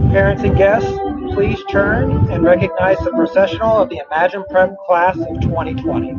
Parents and guests, please turn and recognize the processional of the Imagine Prep class of 2020.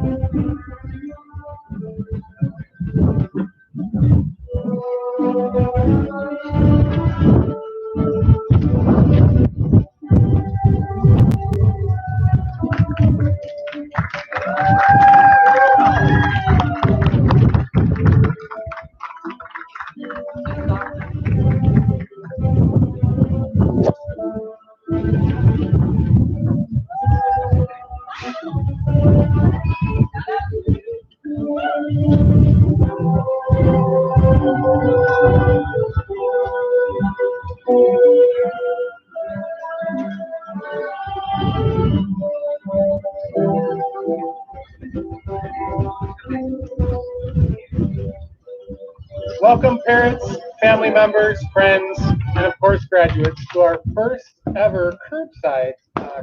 Welcome parents, family members, friends, and of course graduates to our first ever Curbside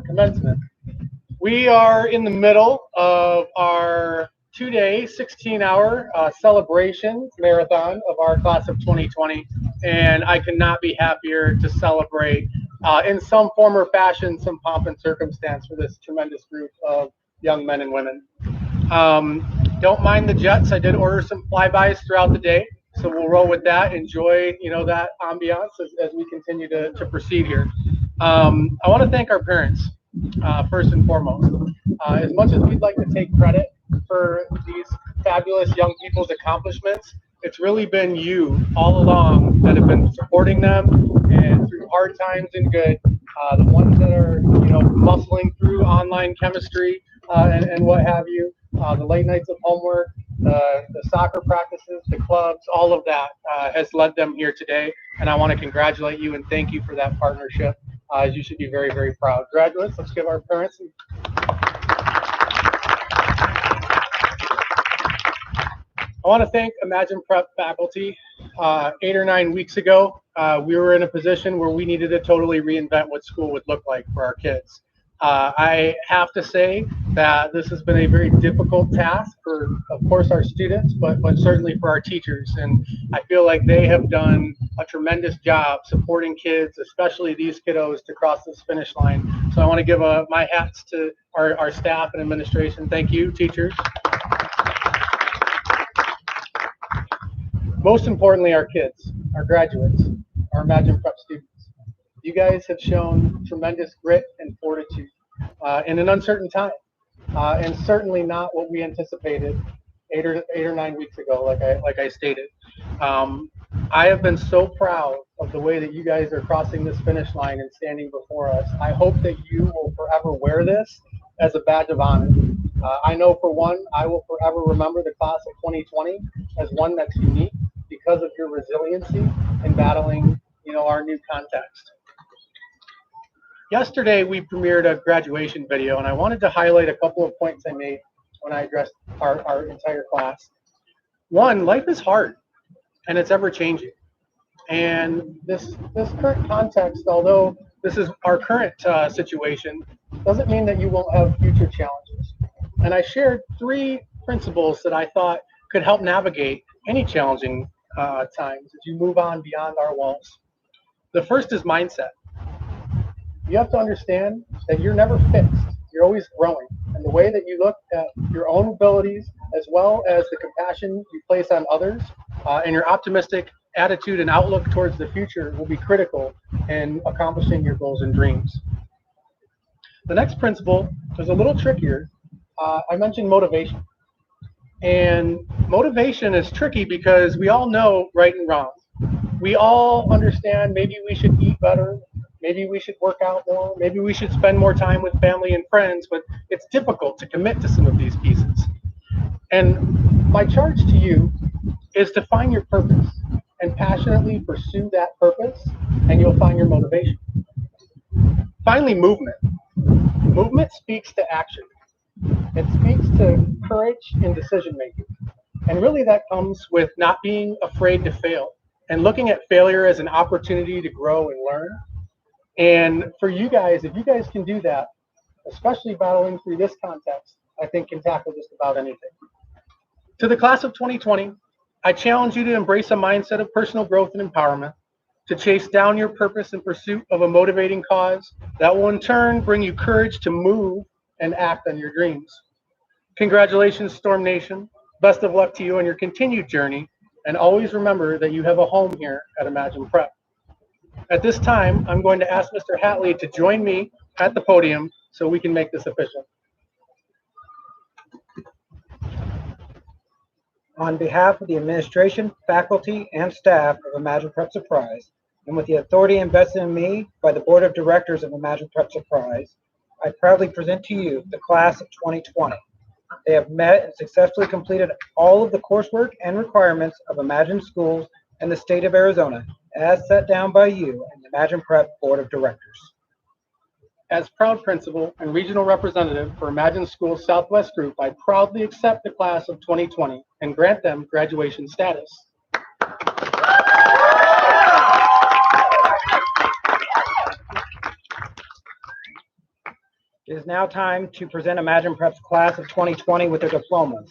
commencement. We are in the middle of our 2-day, 16-hour celebration marathon of our class of 2020, and I cannot be happier to celebrate in some form or fashion, some pomp and circumstance for this tremendous group of young men and women. Don't mind the jets. I did order some flybys throughout the day, so we'll roll with that. Enjoy, that ambiance as we continue to proceed here. I want to thank our parents first and foremost. As much as we'd like to take credit for these fabulous young people's accomplishments, it's really been you all along that have been supporting them, and through hard times and good, the ones that are muscling through online chemistry and what have you, the late nights of homework, the soccer practices, the clubs, all of that has led them here today, and I want to congratulate you and thank you for that partnership. You should be very, very proud. Graduates, let's give our parents I want to thank Imagine Prep faculty. 8 or 9 weeks ago, we were in a position where we needed to totally reinvent what school would look like for our kids. I have to say that this has been a very difficult task for, of course, our students, but certainly for our teachers. And I feel like they have done a tremendous job supporting kids, especially these kiddos, to cross this finish line. So I want to give my hats to our staff and administration. Thank you, teachers. Most importantly, our kids, our graduates, our Imagine Prep students. You guys have shown tremendous grit and fortitude in an uncertain time, and certainly not what we anticipated 8 or 9 weeks ago, like I stated. I have been so proud of the way that you guys are crossing this finish line and standing before us. I hope that you will forever wear this as a badge of honor. I know for one, I will forever remember the class of 2020 as one that's unique because of your resiliency in battling, our new context. Yesterday, we premiered a graduation video, and I wanted to highlight a couple of points I made when I addressed our entire class. One, life is hard, and it's ever changing. And this current context, although this is our current situation, doesn't mean that you won't have future challenges. And I shared 3 principles that I thought could help navigate any challenging times as you move on beyond our walls. The first is mindset. You have to understand that you're never fixed. You're always growing. And the way that you look at your own abilities, as well as the compassion you place on others, and your optimistic attitude and outlook towards the future will be critical in accomplishing your goals and dreams. The next principle is a little trickier. I mentioned motivation. And motivation is tricky because we all know right and wrong. We all understand maybe we should eat better, maybe we should work out more, maybe we should spend more time with family and friends, but it's difficult to commit to some of these pieces. And my charge to you is to find your purpose and passionately pursue that purpose, and you'll find your motivation. Finally, movement. Movement speaks to action. It speaks to courage in decision making. And really, that comes with not being afraid to fail and looking at failure as an opportunity to grow and learn. And for you guys, if you guys can do that, especially battling through this context, I think can tackle just about anything. To the class of 2020, I challenge you to embrace a mindset of personal growth and empowerment, to chase down your purpose in pursuit of a motivating cause that will in turn bring you courage to move and act on your dreams. Congratulations, Storm Nation. Best of luck to you on your continued journey, and always remember that you have a home here at Imagine Prep. At this time, I'm going to ask Mr. Hatley to join me at the podium so we can make this official. On behalf of the administration, faculty, and staff of Imagine Prep Surprise, and with the authority invested in me by the Board of Directors of Imagine Prep Surprise, I proudly present to you the class of 2020. They have met and successfully completed all of the coursework and requirements of Imagine Schools and the state of Arizona, as set down by you and the Imagine Prep Board of Directors. As proud principal and regional representative for Imagine Schools Southwest Group, I proudly accept the class of 2020 and grant them graduation status. It is now time to present Imagine Prep's class of 2020 with their diplomas.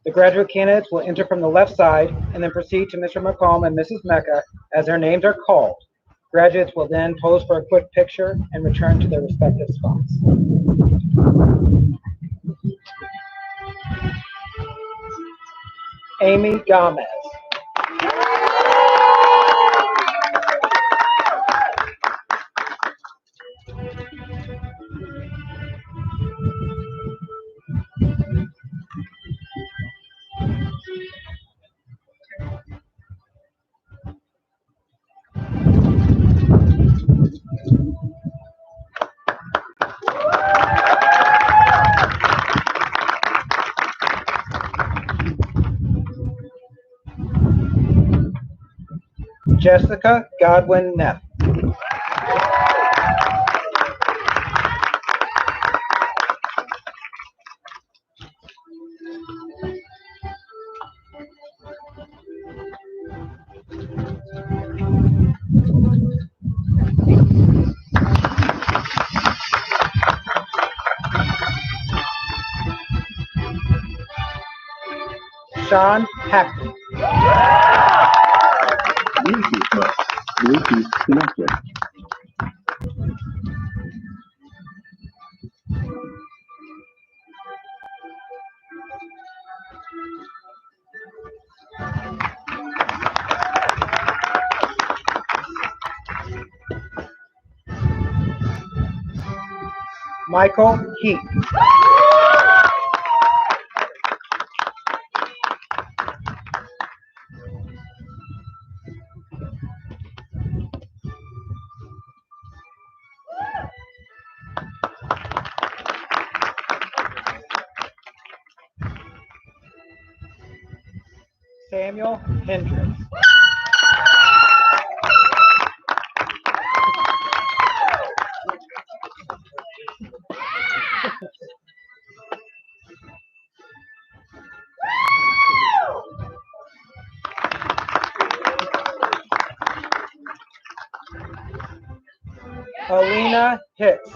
The graduate candidates will enter from the left side and then proceed to Mr. McComb and Mrs. Mecca as their names are called. Graduates will then pose for a quick picture and return to their respective spots. Ammy Gamez. Jessica Godwin-Neff. Shaun Hachmann. Bluetooth connected. Michael Heath. Samuel Hendricks. Alena Hicks.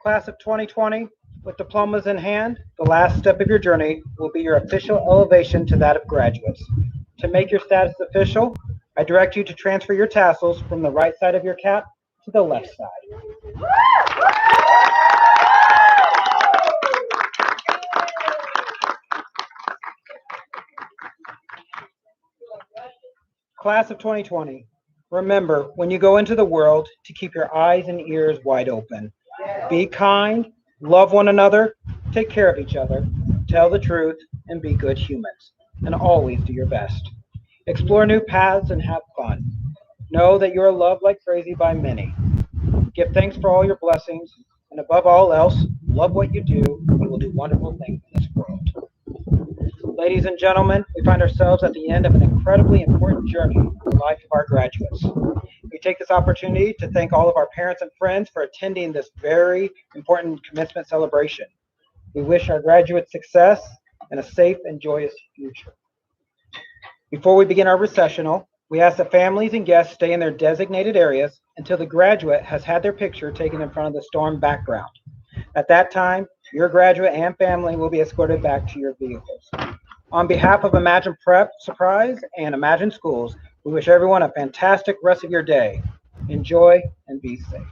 Class of 2020, with diplomas in hand, the last step of your journey will be your official elevation to that of graduates. To make your status official, I direct you to transfer your tassels from the right side of your cap to the left side. Class of 2020, remember when you go into the world to keep your eyes and ears wide open. Be kind, love one another, take care of each other, tell the truth, and be good humans. And always do your best. Explore new paths and have fun. Know that you are loved like crazy by many. Give thanks for all your blessings, and above all else, love what you do, and you will do wonderful things in this world. Ladies and gentlemen, we find ourselves at the end of an incredibly important journey in the life of our graduates. We take this opportunity to thank all of our parents and friends for attending this very important commencement celebration. We wish our graduates success and a safe and joyous future. Before we begin our recessional, we ask that families and guests stay in their designated areas until the graduate has had their picture taken in front of the storm background. At that time, your graduate and family will be escorted back to your vehicles. On behalf of Imagine Prep Surprise and Imagine Schools, we wish everyone a fantastic rest of your day. Enjoy and be safe.